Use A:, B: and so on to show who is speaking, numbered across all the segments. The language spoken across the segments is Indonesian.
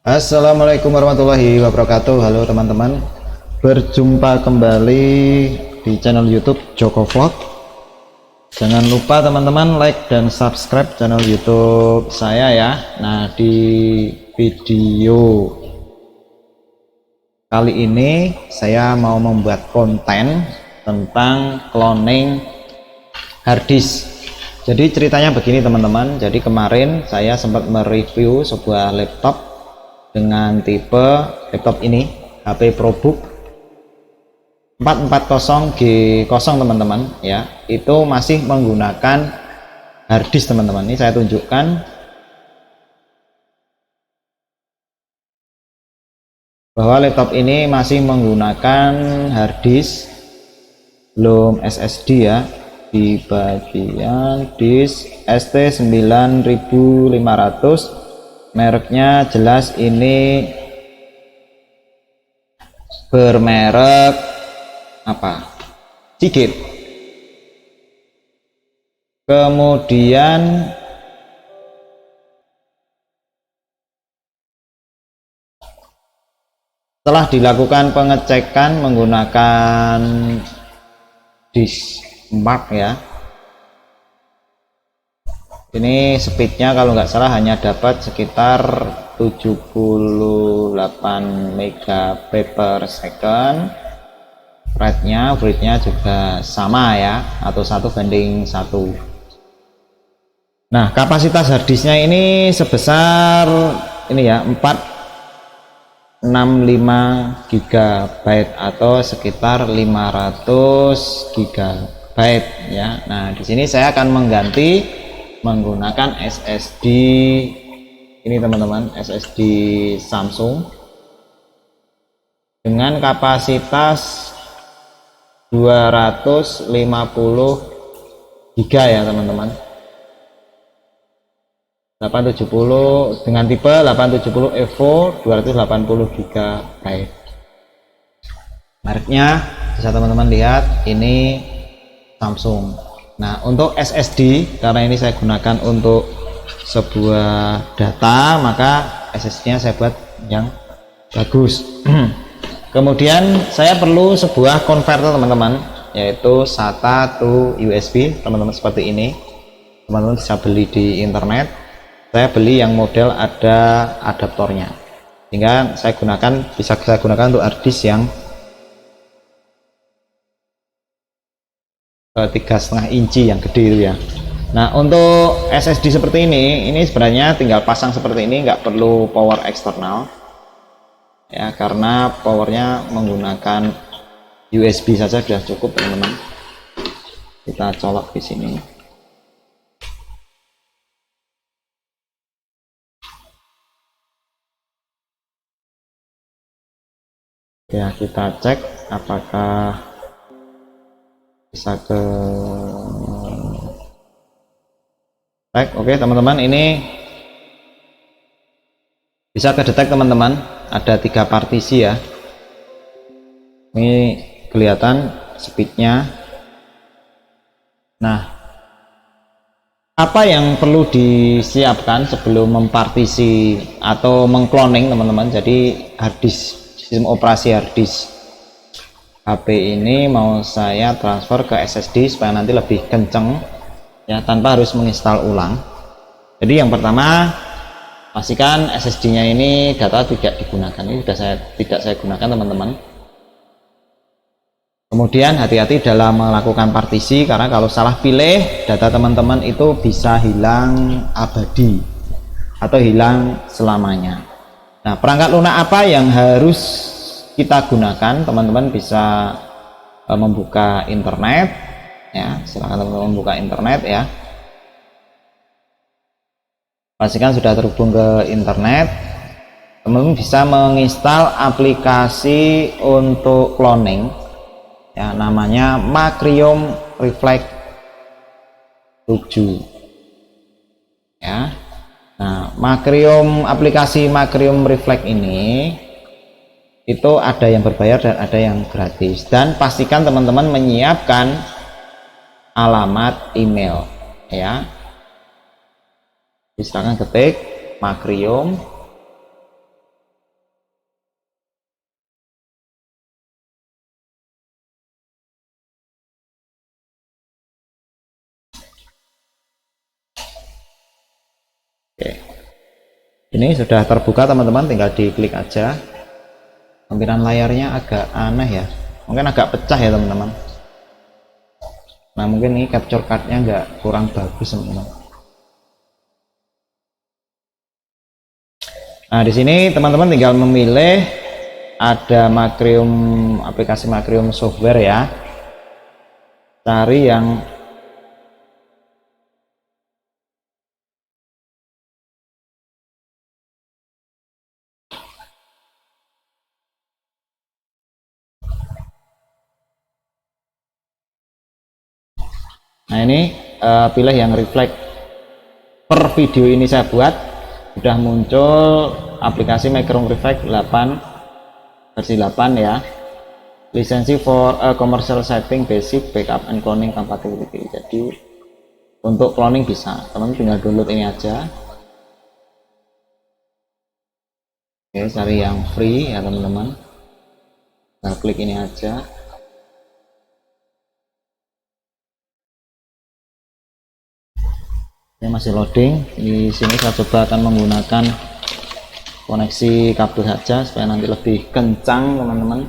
A: Assalamualaikum warahmatullahi wabarakatuh. Halo teman-teman, berjumpa kembali di channel YouTube Joko Vlog. Jangan lupa teman-teman like dan subscribe channel YouTube saya ya. Nah, di video kali ini saya mau membuat konten tentang cloning harddisk. Jadi ceritanya begini teman-teman, jadi kemarin saya sempat mereview sebuah laptop dengan tipe laptop ini, HP ProBook 440G0 teman-teman ya. Itu masih menggunakan harddisk teman-teman. Ini saya tunjukkan bahwa laptop ini masih menggunakan harddisk, belum SSD ya. Di bagian disk ST9500, mereknya jelas ini bermerek apa? Seagate. Kemudian setelah dilakukan pengecekan menggunakan disk mark ya, ini speednya kalau nggak salah hanya dapat sekitar 78 MB per second. Rate-nya juga sama ya, atau 1:1. Nah, kapasitas harddisknya ini sebesar ini ya, 465 GB atau sekitar 500 GB ya. Nah, di sini saya akan mengganti menggunakan SSD ini teman-teman, SSD Samsung dengan kapasitas 250 GB ya teman-teman, 870 dengan tipe 870 Evo 280 GB. Mereknya bisa teman-teman lihat, ini Samsung. Nah, untuk SSD, karena ini saya gunakan untuk sebuah data, maka SSD nya saya buat yang bagus. Kemudian saya perlu sebuah converter teman-teman, yaitu SATA to USB teman-teman, seperti ini. Teman-teman bisa beli di internet. Saya beli yang model ada adaptornya, sehingga bisa saya gunakan untuk harddisk yang 3,5 inci yang gede itu ya. Nah, untuk SSD seperti ini sebenarnya tinggal pasang seperti ini, nggak perlu power eksternal ya, karena powernya menggunakan USB saja sudah cukup teman-teman. Kita colok di sini ya, kita cek apakah bisa ke detect. Oke teman-teman, ini bisa ke detect teman-teman, ada 3 partisi ya. Ini kelihatan speednya. Nah, apa yang perlu disiapkan sebelum mempartisi atau mengcloning teman-teman? Jadi harddisk, sistem operasi harddisk HP ini mau saya transfer ke SSD supaya nanti lebih kenceng ya, tanpa harus menginstal ulang. Jadi yang pertama, pastikan SSD-nya ini data tidak digunakan. Ini sudah tidak saya gunakan teman-teman. Kemudian hati-hati dalam melakukan partisi, karena kalau salah pilih, data teman-teman itu bisa hilang abadi atau hilang selamanya. Nah, perangkat lunak apa yang harus kita gunakan? Teman-teman bisa membuka internet ya, silahkan teman-teman membuka internet ya, pastikan sudah terhubung ke internet. Teman-teman bisa menginstal aplikasi untuk cloning ya, namanya Macrium Reflex 7 ya. Nah, aplikasi Macrium Reflex ini itu ada yang berbayar dan ada yang gratis, dan pastikan teman-teman menyiapkan alamat email ya. Silakan ketik Macrium Ini sudah terbuka teman-teman, tinggal diklik aja. Tampilan layarnya agak aneh ya, mungkin agak pecah ya teman-teman. Nah mungkin ini capture cardnya nggak, kurang bagus teman-teman. Nah di sini teman-teman tinggal memilih, ada Macrium, aplikasi Macrium software ya, cari yang ini pilih yang reflect. Per video ini saya buat sudah muncul aplikasi Macrium Reflect 8 versi 8 ya, lisensi for a commercial setting, basic backup and cloning compatibility. Jadi untuk cloning bisa, teman-teman tinggal download ini aja. Oke, cari yang free ya teman-teman, nah klik ini aja. Ini masih loading. Di sini saya coba akan menggunakan koneksi kabel saja supaya nanti lebih kencang teman-teman.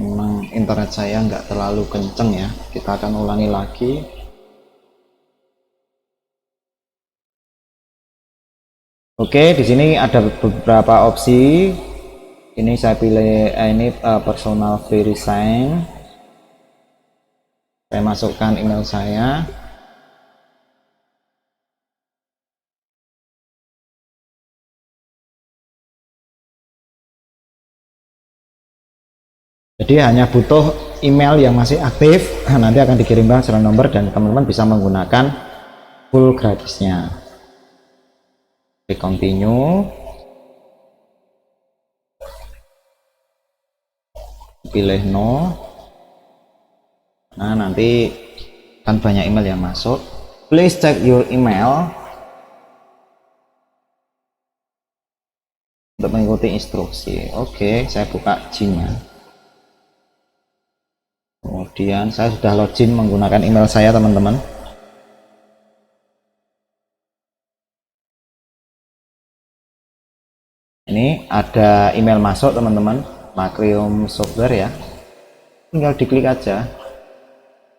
A: Memang internet saya nggak terlalu kenceng ya, kita akan ulangi lagi. Oke, di sini ada beberapa opsi. Ini saya pilih ini personal free resign. Saya masukkan email saya. Jadi hanya butuh email yang masih aktif, nanti akan dikirimkan serial nomor dan teman-teman bisa menggunakan full gratisnya. Klik continue, pilih no. Nah nanti kan banyak email yang masuk, please check your email untuk mengikuti instruksi. Oke, saya buka Gmail. Kemudian saya sudah login menggunakan email saya teman-teman. Ini ada email masuk teman-teman, Macrium software ya, tinggal diklik aja,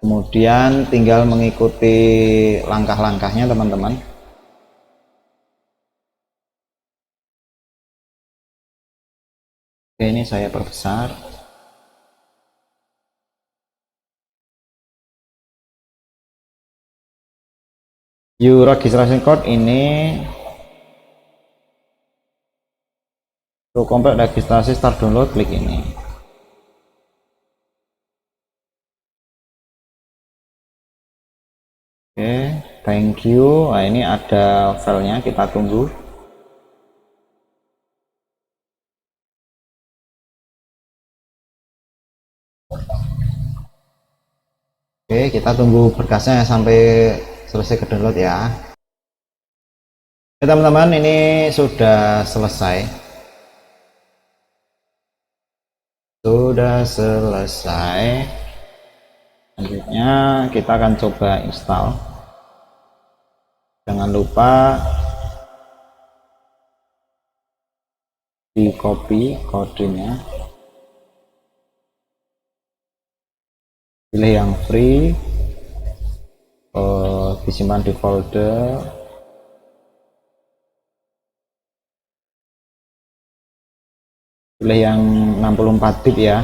A: kemudian tinggal mengikuti langkah-langkahnya teman-teman. Oke, ini saya perbesar. Your registration code ini untuk komplit registrasi, start download, klik ini. Oke, thank you. Nah ini ada filenya, kita tunggu. Oke, kita tunggu berkasnya sampai selesai ke download ya. Oke teman-teman, ini sudah selesai. Selanjutnya kita akan coba install. Jangan lupa di copy kodenya, pilih yang free, disimpan di folder, pilih yang 64 bit ya,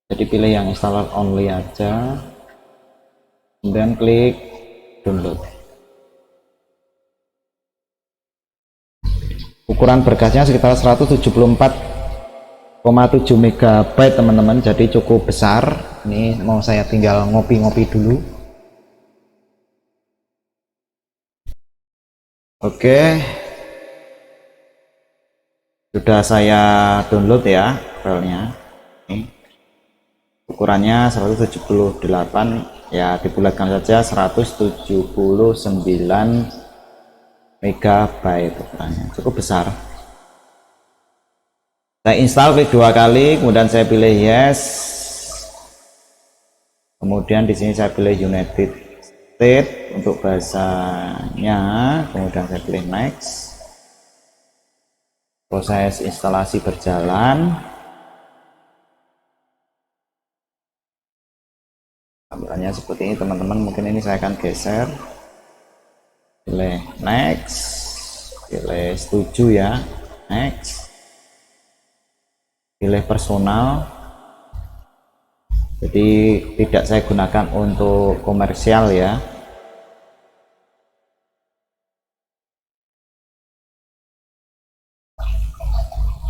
A: jadi pilih yang installer only aja, kemudian klik download. Ukuran berkasnya sekitar 174,7 MB teman-teman, jadi cukup besar. Ini mau saya tinggal ngopi-ngopi dulu. Oke, sudah saya download ya filenya. ukurannya 178 ya, dibulatkan saja 179 MB ukurannya, cukup besar. Saya install, klik 2 kali, kemudian saya pilih yes, kemudian di sini saya pilih United States untuk bahasanya, kemudian saya pilih next. Proses instalasi berjalan. Tampilannya seperti ini teman-teman, mungkin ini saya akan geser, pilih next, pilih setuju ya, next, pilih personal, jadi tidak saya gunakan untuk komersial ya.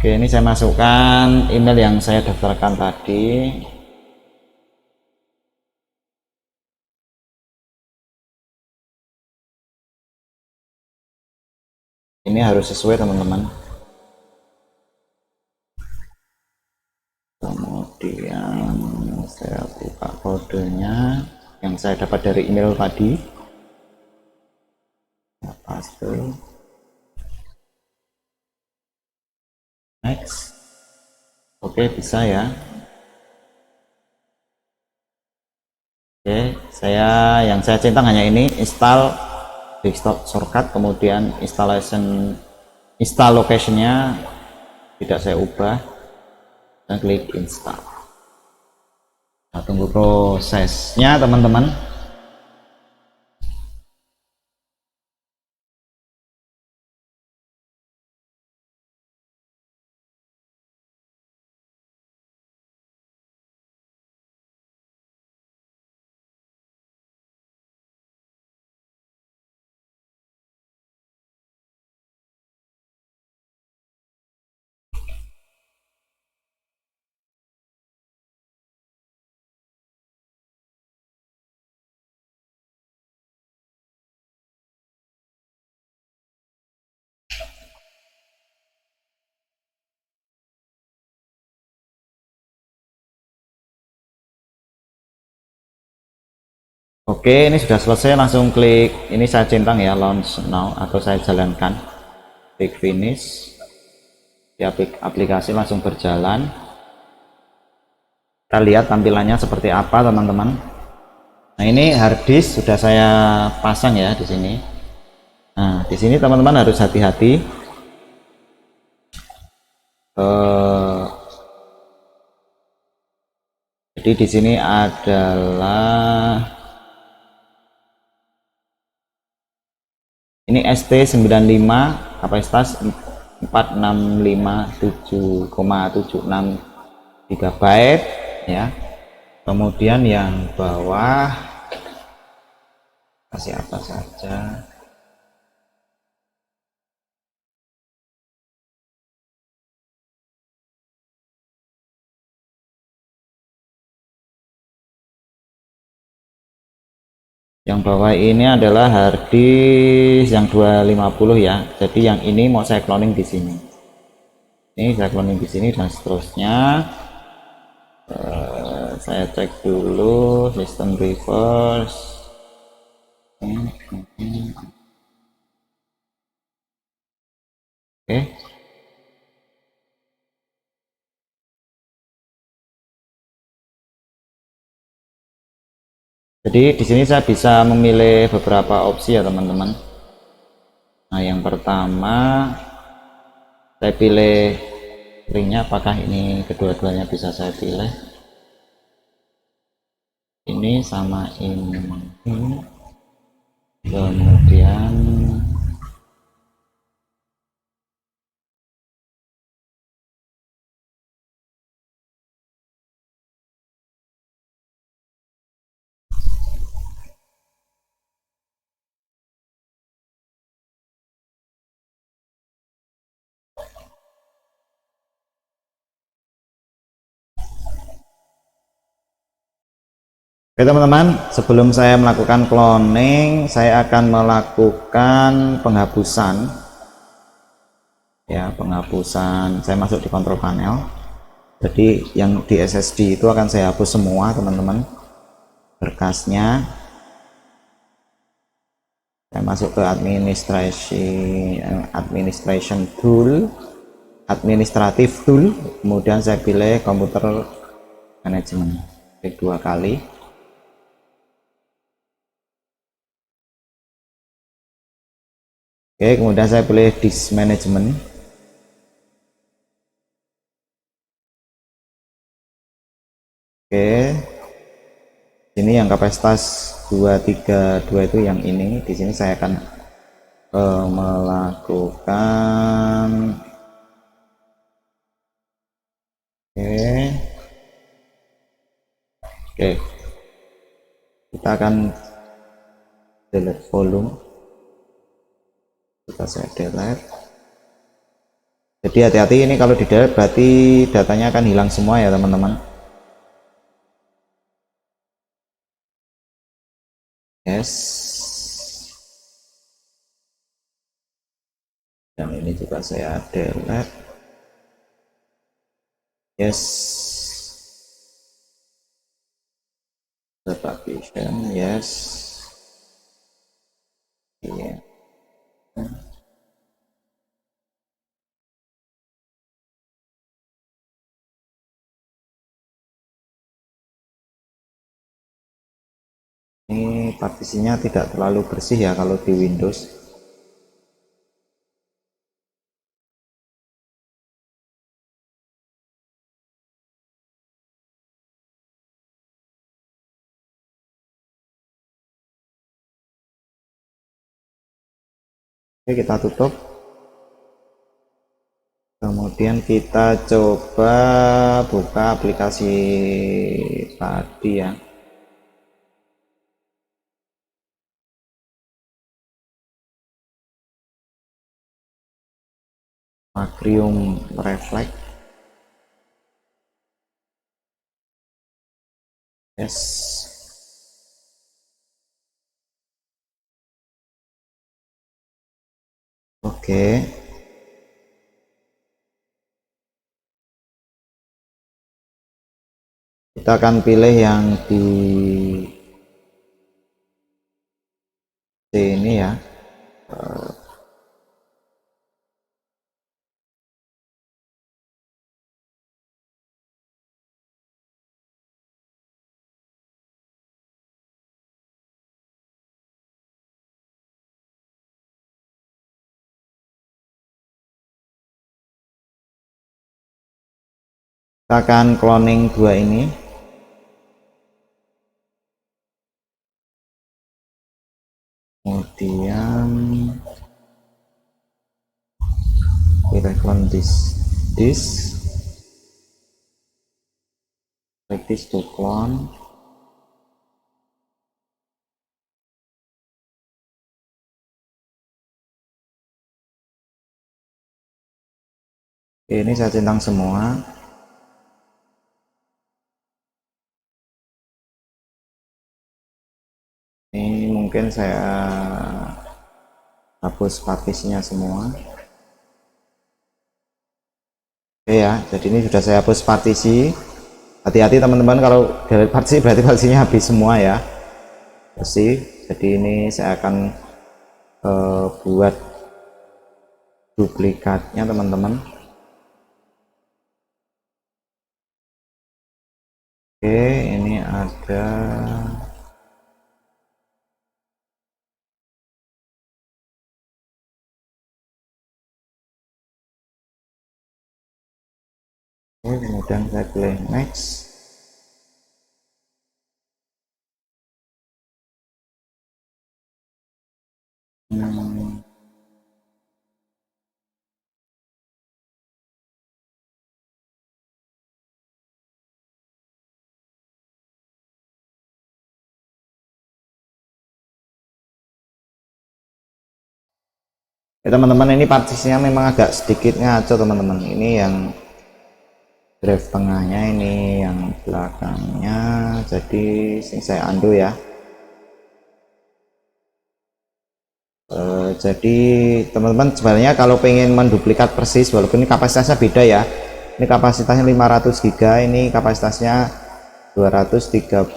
A: Oke, ini saya masukkan email yang saya daftarkan tadi. Ini harus sesuai teman-teman. Kemudian saya buka kodenya yang saya dapat dari email tadi, saya paste, next. Oke, bisa ya. Oke, yang saya centang hanya ini, install desktop shortcut, kemudian install locationnya tidak saya ubah, dan klik install. Nah, tunggu prosesnya teman-teman. Oke, ini sudah selesai, langsung klik ini, saya centang ya, launch now, atau saya jalankan, klik finish, di aplikasi langsung berjalan. Kita lihat tampilannya seperti apa teman-teman. Nah, ini harddisk sudah saya pasang ya di sini. Nah, di sini teman-teman harus hati-hati. Jadi di sini adalah ini ST95, kapasitas 4657,76 GB ya. Kemudian yang bawah kasih apa saja. Yang bawah ini adalah harddisk yang 250 ya. Jadi yang ini mau saya cloning di sini. Ini saya cloning di sini dan seterusnya. Saya cek dulu sistem reverse. Oke. Jadi di sini saya bisa memilih beberapa opsi ya teman-teman. Nah, yang pertama saya pilih linknya, apakah ini kedua-duanya bisa saya pilih. Ini sama ini. Kemudian oke teman-teman, sebelum saya melakukan cloning, saya akan melakukan penghapusan ya, penghapusan. Saya masuk di control panel, Jadi yang di SSD itu akan saya hapus semua teman-teman berkasnya. Saya masuk ke administration tool, administrative tool, kemudian saya pilih komputer management, klik 2 kali. Oke, kemudian saya pilih disk management. Oke, ini yang kapasitas 232 itu yang ini. Di sini saya akan melakukan oke, kita akan delete volume, saya delete. Jadi hati-hati, ini kalau di delete berarti datanya akan hilang semua ya teman-teman. Yes, dan ini juga saya delete. Yes, propagation, yes, iya. Ini partisinya tidak terlalu bersih ya kalau di Windows. Oke, kita tutup. Kemudian kita coba buka aplikasi tadi ya. Macrium Reflex. Yes. Oke. Kita akan pilih yang di sini ya. Kita akan cloning 2 ini. Kemudian pilih clone this, like this to clone. Oke, ini saya centang semua. Ini mungkin saya hapus partisnya semua. Oke ya, jadi ini sudah saya hapus partisi. Hati-hati teman-teman, kalau delete partisi berarti partisinya habis semua ya, bersih. Jadi ini saya akan buat duplikatnya teman-teman. Oke, ini ada kemudian saya pilih next. Ya teman-teman, ini partisinya memang agak sedikit ngaco teman-teman. Ini yang drive tengahnya, ini yang belakangnya. Jadi saya undo ya. Jadi teman-teman sebenarnya kalau pengen menduplikat persis, walaupun ini kapasitasnya beda ya, Ini kapasitasnya 500 GB, ini kapasitasnya 232.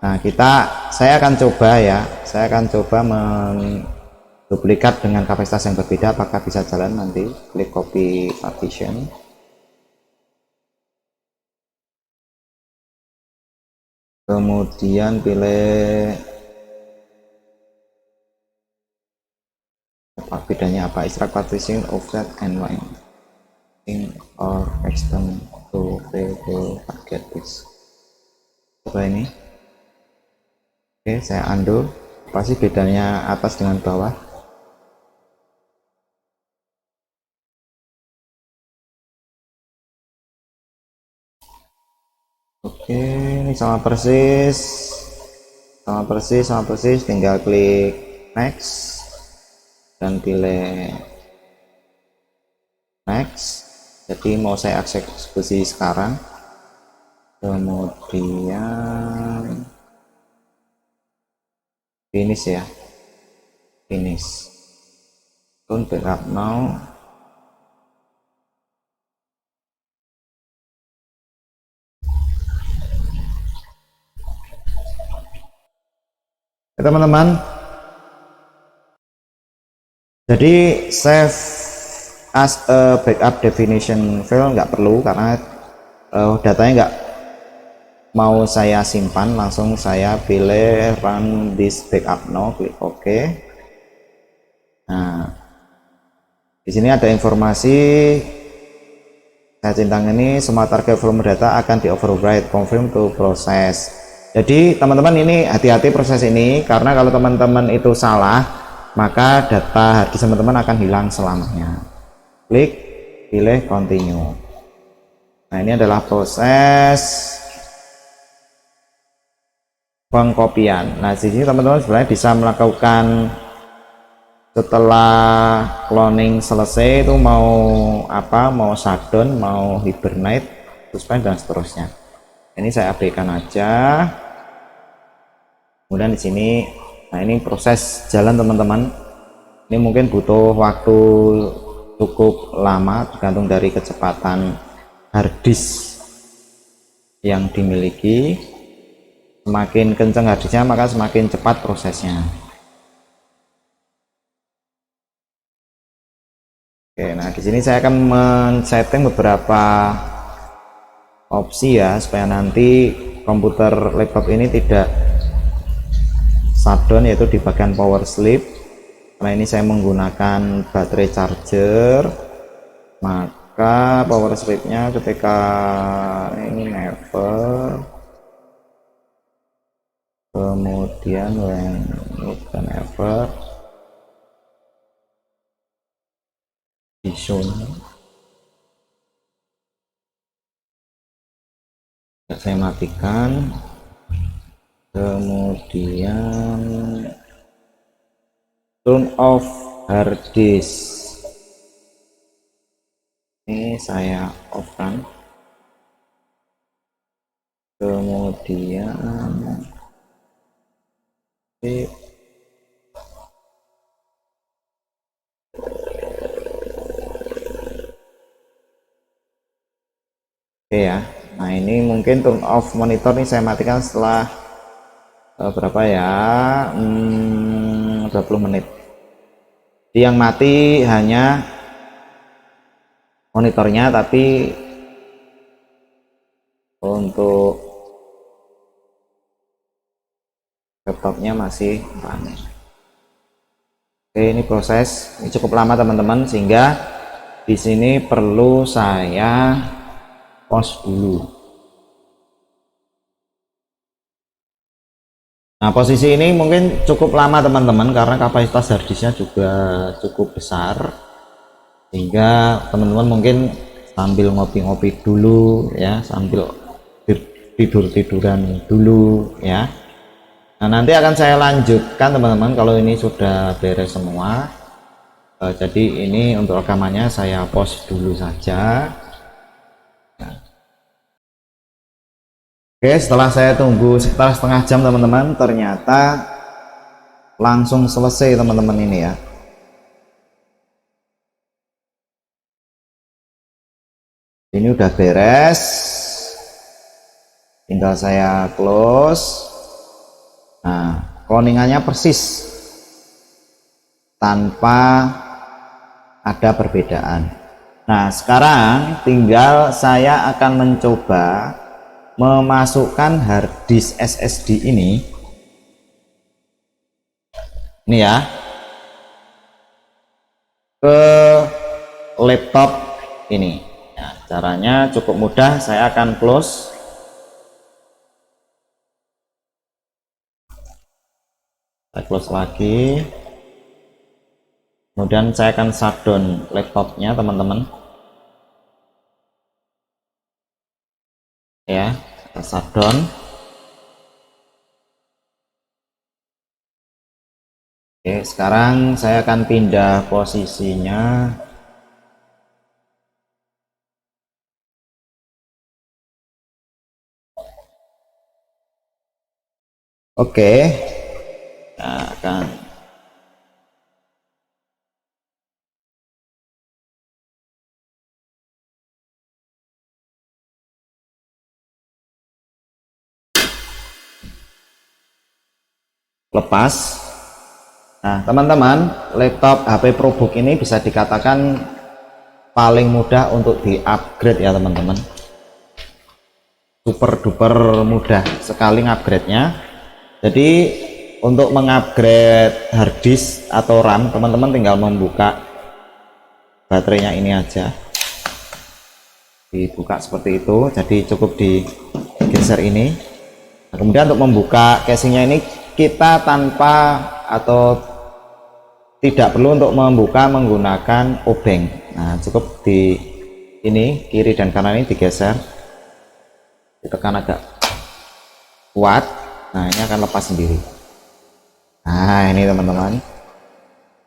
A: Nah, saya akan coba ya, saya akan coba menduplikat dengan kapasitas yang berbeda, apakah bisa jalan. Nanti klik copy partition, kemudian pilih apa bedanya, apa extract partition, offset, and line in or extend to target disk. Coba ini. Oke, saya undo. Apa sih bedanya atas dengan bawah? Oke, ini sama persis, tinggal klik next dan pilih next. Jadi mau saya eksekusi sekarang, kemudian finish ya, finish, turn backup now. Teman-teman, jadi save as a backup definition file nggak perlu, karena datanya nggak mau saya simpan. Langsung saya pilih run this backup now, klik OK. Nah, di sini ada informasi saya centang ini, semua target volume data akan di overwrite, confirm to process. Jadi teman-teman ini hati-hati proses ini, karena kalau teman-teman itu salah, maka data harddisk teman-teman akan hilang selamanya. Klik, pilih continue. Nah, ini adalah proses pengkopian. Nah, di sini teman-teman sebenarnya bisa melakukan, setelah cloning selesai itu mau apa, mau shutdown, mau hibernate, suspend, dan seterusnya. Ini saya abaikan aja. Kemudian di sini, nah ini proses jalan teman-teman. Ini mungkin butuh waktu cukup lama, tergantung dari kecepatan harddisk yang dimiliki. Semakin kencang harddisknya, maka semakin cepat prosesnya. Oke, nah di sini saya akan men-setting beberapa opsi ya, supaya nanti komputer laptop ini tidak shutdown, yaitu di bagian power sleep. Karena ini saya menggunakan baterai charger, maka power sleepnya ketika ini never, kemudian when it never vision, saya matikan. Kemudian turn off hard disk, ini saya off kan. Kemudian oke ya. Nah, ini mungkin turn off monitor ini saya matikan setelah berapa ya, 20 menit. Yang mati hanya monitornya, tapi untuk laptopnya masih running. Oke, ini proses ini cukup lama teman-teman, sehingga di sini perlu saya pause dulu. Nah, posisi ini mungkin cukup lama teman-teman, karena kapasitas harddisknya juga cukup besar, sehingga teman-teman mungkin sambil ngopi-ngopi dulu ya, sambil tidur-tiduran dulu ya. Nah, nanti akan saya lanjutkan teman-teman kalau ini sudah beres semua. Jadi ini untuk rekamannya saya pause dulu saja. Oke, setelah saya tunggu sekitar setengah jam teman-teman, ternyata langsung selesai teman-teman ini ya. Ini udah beres, tinggal saya close. Nah, cloningannya persis tanpa ada perbedaan. Nah, sekarang tinggal saya akan mencoba memasukkan harddisk SSD ini ya ke laptop ini. Nah, caranya cukup mudah, saya akan close. Saya close lagi. Kemudian saya akan shutdown laptopnya, teman-teman. Ya, shutdown. Oke, sekarang saya akan pindah posisinya. Oke, nah, akan lepas. Nah, teman-teman, laptop HP ProBook ini bisa dikatakan paling mudah untuk di-upgrade ya, teman-teman. Super duper mudah sekali ngupgrade-nya. Jadi untuk mengupgrade harddisk atau RAM, teman-teman tinggal membuka baterainya ini aja, dibuka seperti itu. Jadi cukup digeser ini. Nah, kemudian untuk membuka casingnya ini kita tanpa atau tidak perlu untuk membuka menggunakan obeng. Nah, cukup di ini kiri dan kanan ini digeser, ditekan agak kuat. Nah, ini akan lepas sendiri. Nah, ini teman-teman.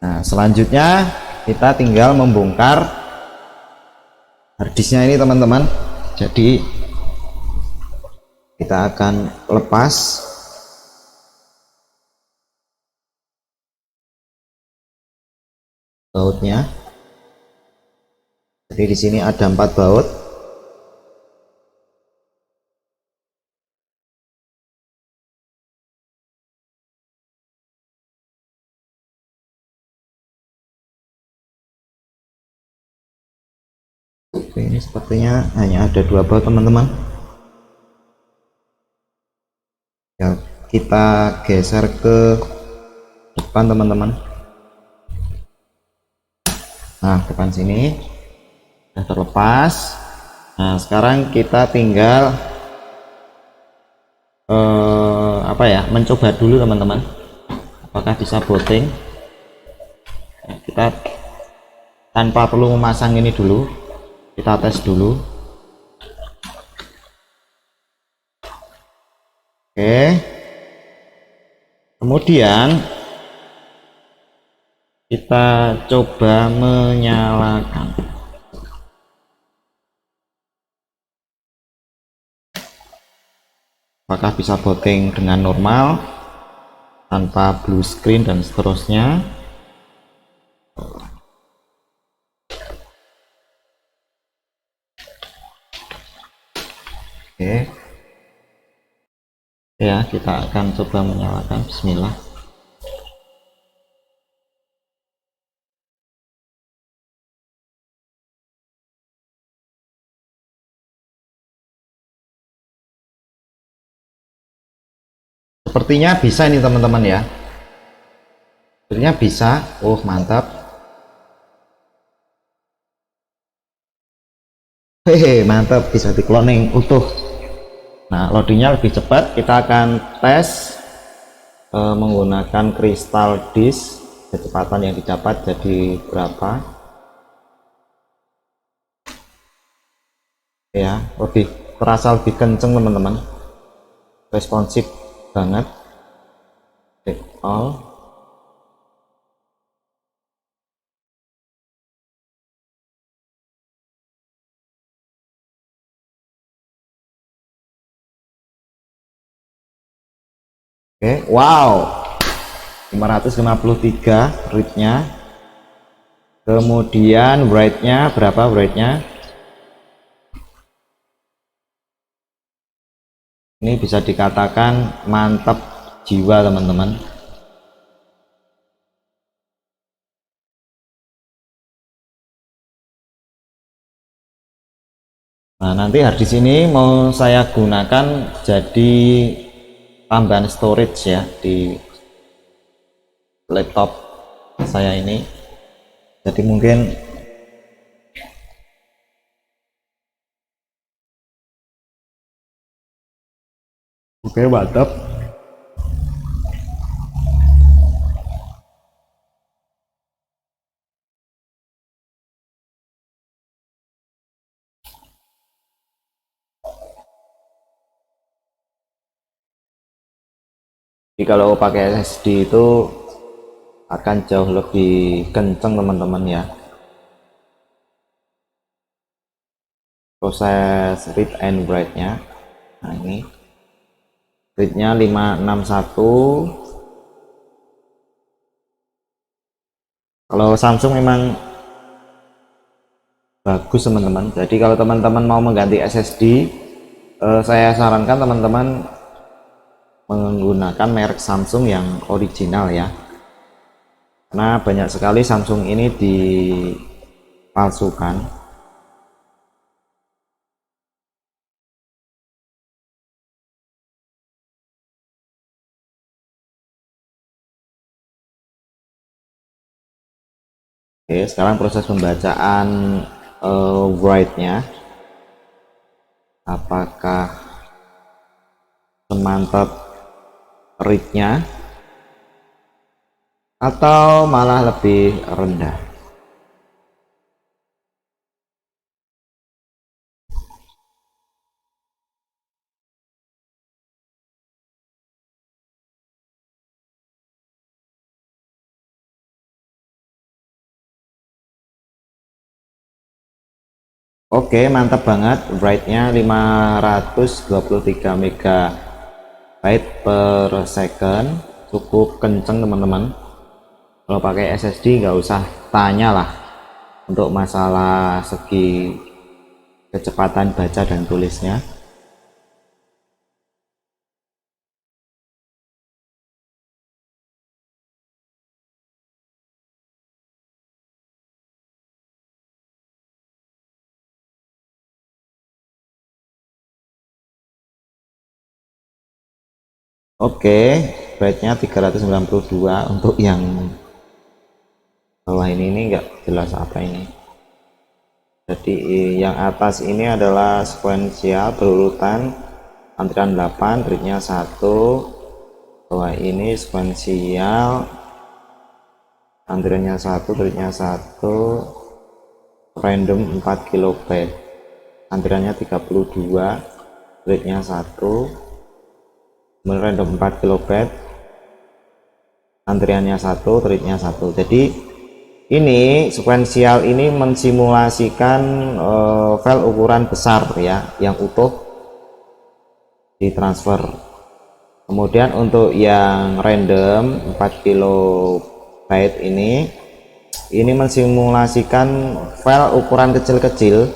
A: Nah, selanjutnya kita tinggal membongkar harddisknya ini, teman-teman. Jadi kita akan lepas bautnya. Jadi di sini ada 4 baut. Oke, ini sepertinya hanya ada 2 baut, teman-teman. Ya, kita geser ke depan, teman-teman. Nah, depan sini sudah terlepas. Nah, sekarang kita tinggal mencoba dulu, teman-teman, apakah bisa booting. Nah, kita tanpa perlu memasang ini dulu, kita tes dulu. Oke, kemudian kita coba menyalakan. Apakah bisa booting dengan normal tanpa blue screen dan seterusnya. Oke ya, kita akan coba menyalakan. Bismillah. Sepertinya bisa ini, teman-teman ya. Sepertinya bisa. Oh, mantap. Hehe, mantap, bisa di cloning utuh. Nah, loadingnya lebih cepat. Kita akan tes menggunakan crystal disk, kecepatan yang didapat jadi berapa ya. Terasa lebih kenceng, teman-teman, responsif banget. Take all. Oke, wow, 553 readnya. Kemudian write-nya berapa? Write-nya Ini bisa dikatakan mantap jiwa teman-teman. Nah, nanti harddisk ini mau saya gunakan jadi tambahan storage ya di laptop saya ini. Jadi mungkin oke, mantap. Jadi kalau pakai SSD itu akan jauh lebih kenceng teman-teman ya. Proses read and write nya. Nah, ini read nya 561. Kalau Samsung memang bagus teman-teman. Jadi kalau teman-teman mau mengganti SSD, saya sarankan teman-teman menggunakan merek Samsung yang original ya, karena banyak sekali Samsung ini dipalsukan. Oke, sekarang proses pembacaan write-nya apakah semantap read-nya atau malah lebih rendah. Oke, mantap banget, write-nya 523 MB per second, cukup kenceng teman-teman. Kalau pakai SSD nggak usah tanya lah untuk masalah segi kecepatan baca dan tulisnya. Oke, rate-nya 392. Untuk yang bawah ini nggak jelas apa ini. Jadi yang atas ini adalah sekuensial berurutan antrian 8, rate-nya 1. Bawah ini sekuensial antriannya 1, rate-nya 1. Random 4 kilobyte, antriannya 32, rate-nya 1. Random 4 kilobyte, antriannya 1, rate-nya 1. Jadi ini sekuensial ini mensimulasikan file ukuran besar ya, yang utuh ditransfer. Kemudian untuk yang random 4 kilobyte ini mensimulasikan file ukuran kecil-kecil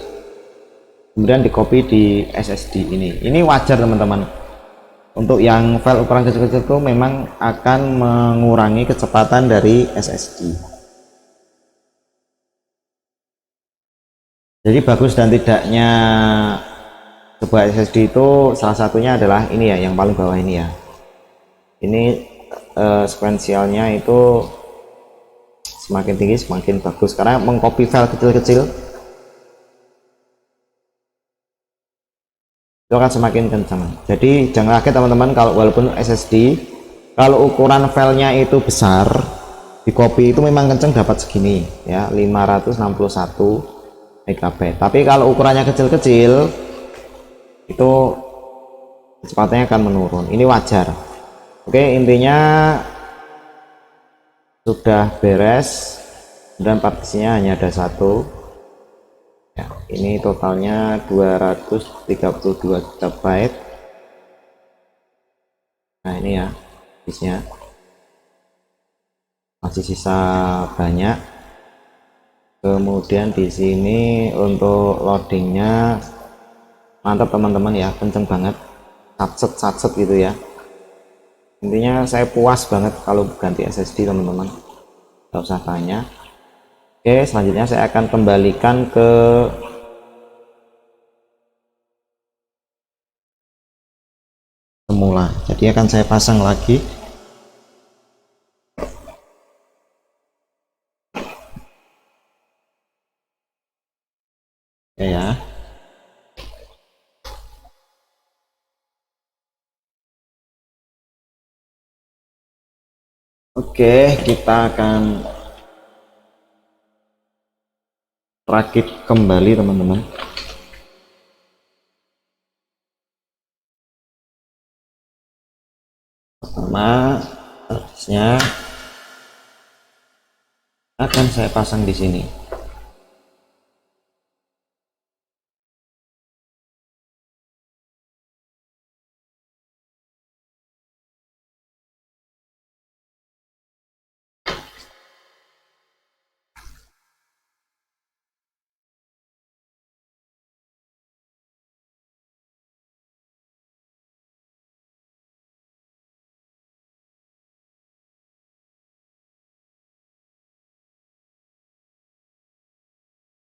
A: kemudian di copy di SSD ini wajar teman-teman. Untuk yang file ukuran kecil-kecil itu memang akan mengurangi kecepatan dari SSD. Jadi bagus dan tidaknya sebuah SSD itu salah satunya adalah ini ya, yang paling bawah ini ya. Ini sekuensialnya itu semakin tinggi semakin bagus karena mengcopy file kecil-kecil itu akan semakin kencang. Jadi jangan kaget teman-teman kalau walaupun SSD kalau ukuran filenya itu besar di copy itu memang kencang, dapat segini ya, 561 MB. Tapi kalau ukurannya kecil-kecil itu kecepatannya akan menurun. Ini wajar. Oke, intinya sudah beres dan partisinya hanya ada satu ya. Ini totalnya 232 GB. Nah ini ya disknya, masih sisa banyak. Kemudian di sini untuk loadingnya mantap teman-teman ya, kenceng banget, satset gitu ya. Intinya saya puas banget kalau ganti SSD teman-teman, nggak usah tanya. Oke, selanjutnya saya akan kembalikan ke semula, jadi akan saya pasang lagi. Oke ya. Oke, kita akan rakit kembali teman-teman. Pertama, harusnya akan saya pasang di sini.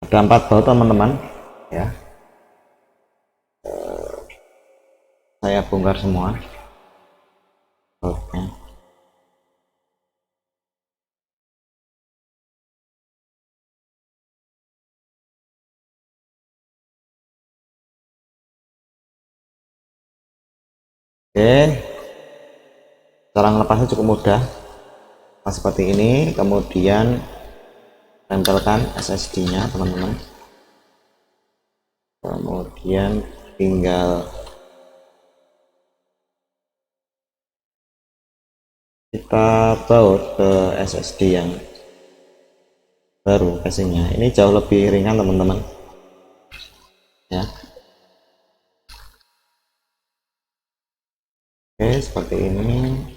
A: Ada 4 baut teman-teman ya, saya bongkar semua bautnya. Oke, cara melepasnya cukup mudah. Nah, seperti ini, kemudian tempelkan SSD nya teman-teman, kemudian tinggal kita baut ke SSD yang baru. Casingnya ini jauh lebih ringan teman-teman ya. Oke, seperti ini.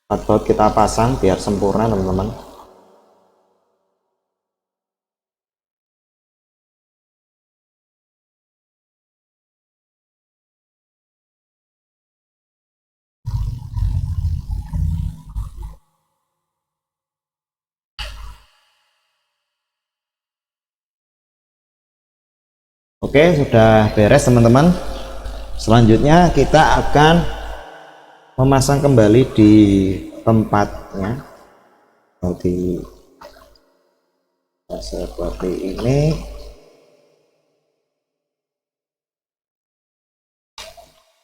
A: Baut kita pasang biar sempurna teman-teman. Oke, sudah beres teman-teman. Selanjutnya kita akan memasang kembali di tempatnya, nanti seperti ini.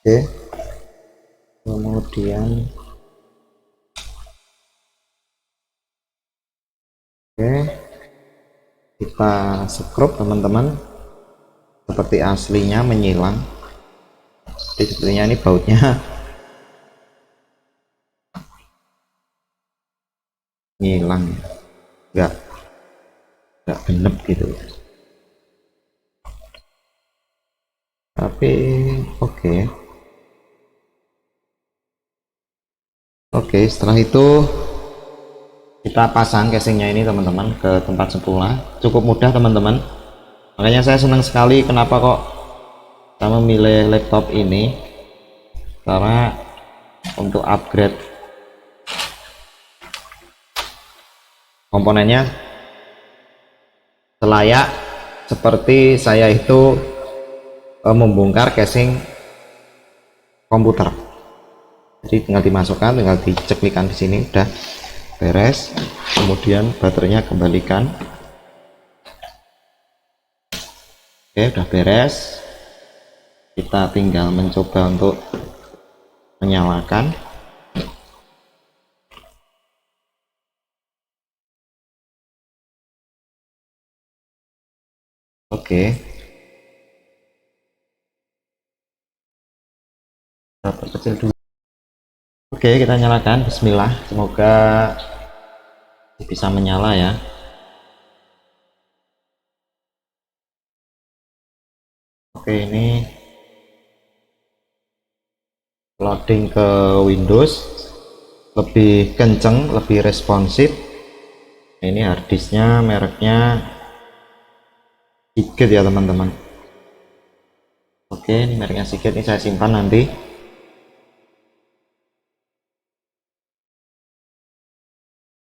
A: Oke, kemudian oke, kita skrup teman-teman seperti aslinya, menyilang. Jadi sepertinya ini bautnya ngilang ya, nggak genep gitu, tapi oke. Oke, setelah itu kita pasang casingnya ini teman-teman ke tempat semula. Cukup mudah teman-teman, makanya saya senang sekali kenapa kok kita memilih laptop ini, karena untuk upgrade komponennya selayak seperti saya itu membongkar casing komputer. Jadi tinggal dimasukkan, tinggal diceklikan di sini, udah beres. Kemudian baterainya kembalikan. Oke, udah beres. Kita tinggal mencoba untuk menyalakan. Oke, kita perkecil dulu. Oke, kita nyalakan. Bismillah, semoga bisa menyala ya. Oke, ini loading ke Windows lebih kenceng, lebih responsif. Ini harddisknya mereknya Seagate ya teman-teman. Oke, ini mereknya Seagate, ini saya simpan nanti.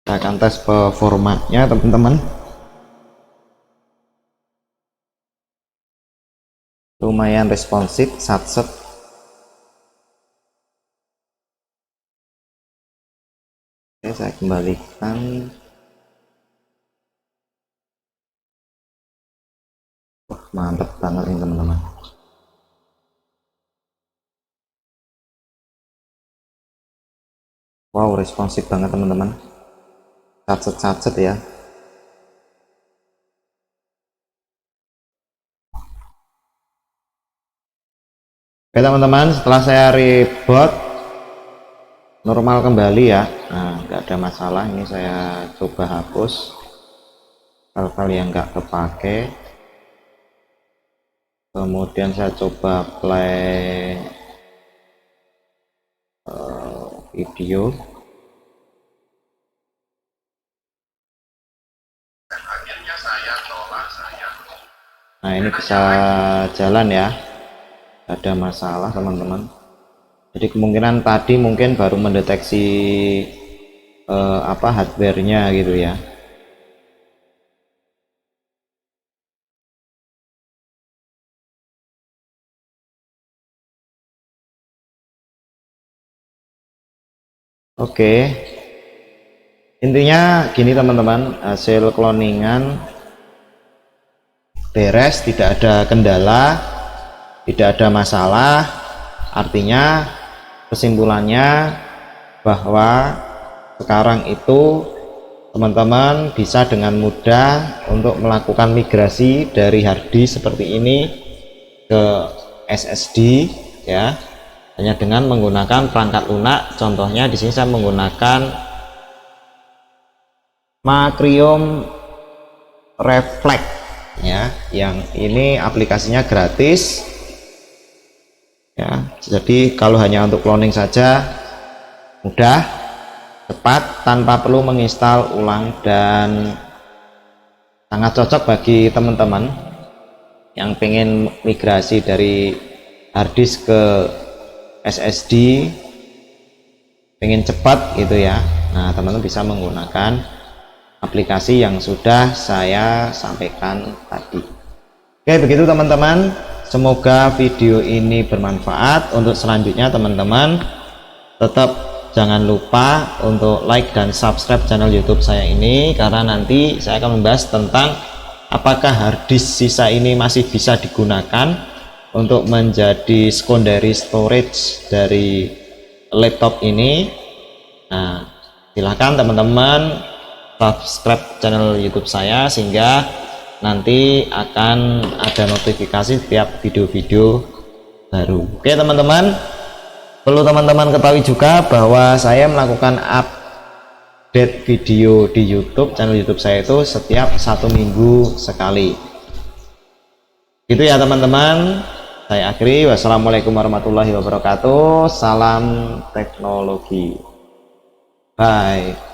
A: Kita akan tes performanya teman-teman. Lumayan responsif, satset. Oke, saya kembalikan. Wah, mantap banget ini teman-teman. Wow, responsif banget teman-teman. Satset ya. Oke teman-teman, setelah saya reboot normal kembali ya. Nah, nggak ada masalah. Ini saya coba hapus file-file yang nggak kepake. Kemudian saya coba play video. Nah, ini bisa jalan ya, ada masalah teman-teman. Jadi kemungkinan tadi mungkin baru mendeteksi hardware-nya gitu ya. Oke, intinya gini teman-teman, hasil cloningan beres, tidak ada kendala, tidak ada masalah. Artinya kesimpulannya bahwa sekarang itu teman-teman bisa dengan mudah untuk melakukan migrasi dari harddisk seperti ini ke SSD ya, hanya dengan menggunakan perangkat lunak. Contohnya di sini saya menggunakan Macrium Reflex ya, yang ini aplikasinya gratis ya. Jadi kalau hanya untuk cloning saja mudah, cepat, tanpa perlu menginstal ulang, dan sangat cocok bagi teman-teman yang pengen migrasi dari harddisk ke SSD, pengen cepat gitu ya. Nah, teman-teman bisa menggunakan aplikasi yang sudah saya sampaikan tadi. Oke, begitu teman-teman, semoga video ini bermanfaat. Untuk selanjutnya teman-teman tetap jangan lupa untuk like dan subscribe channel YouTube saya ini, karena nanti saya akan membahas tentang apakah harddisk sisa ini masih bisa digunakan untuk menjadi secondary storage dari laptop ini. Nah, silahkan teman-teman subscribe channel YouTube saya sehingga nanti akan ada notifikasi setiap video-video baru. Oke teman-teman, perlu teman-teman ketahui juga bahwa saya melakukan update video di YouTube, channel YouTube saya itu setiap 1 minggu sekali. Gitu ya teman-teman. Saya akhiri. Wassalamualaikum warahmatullahi wabarakatuh. Salam teknologi. Bye.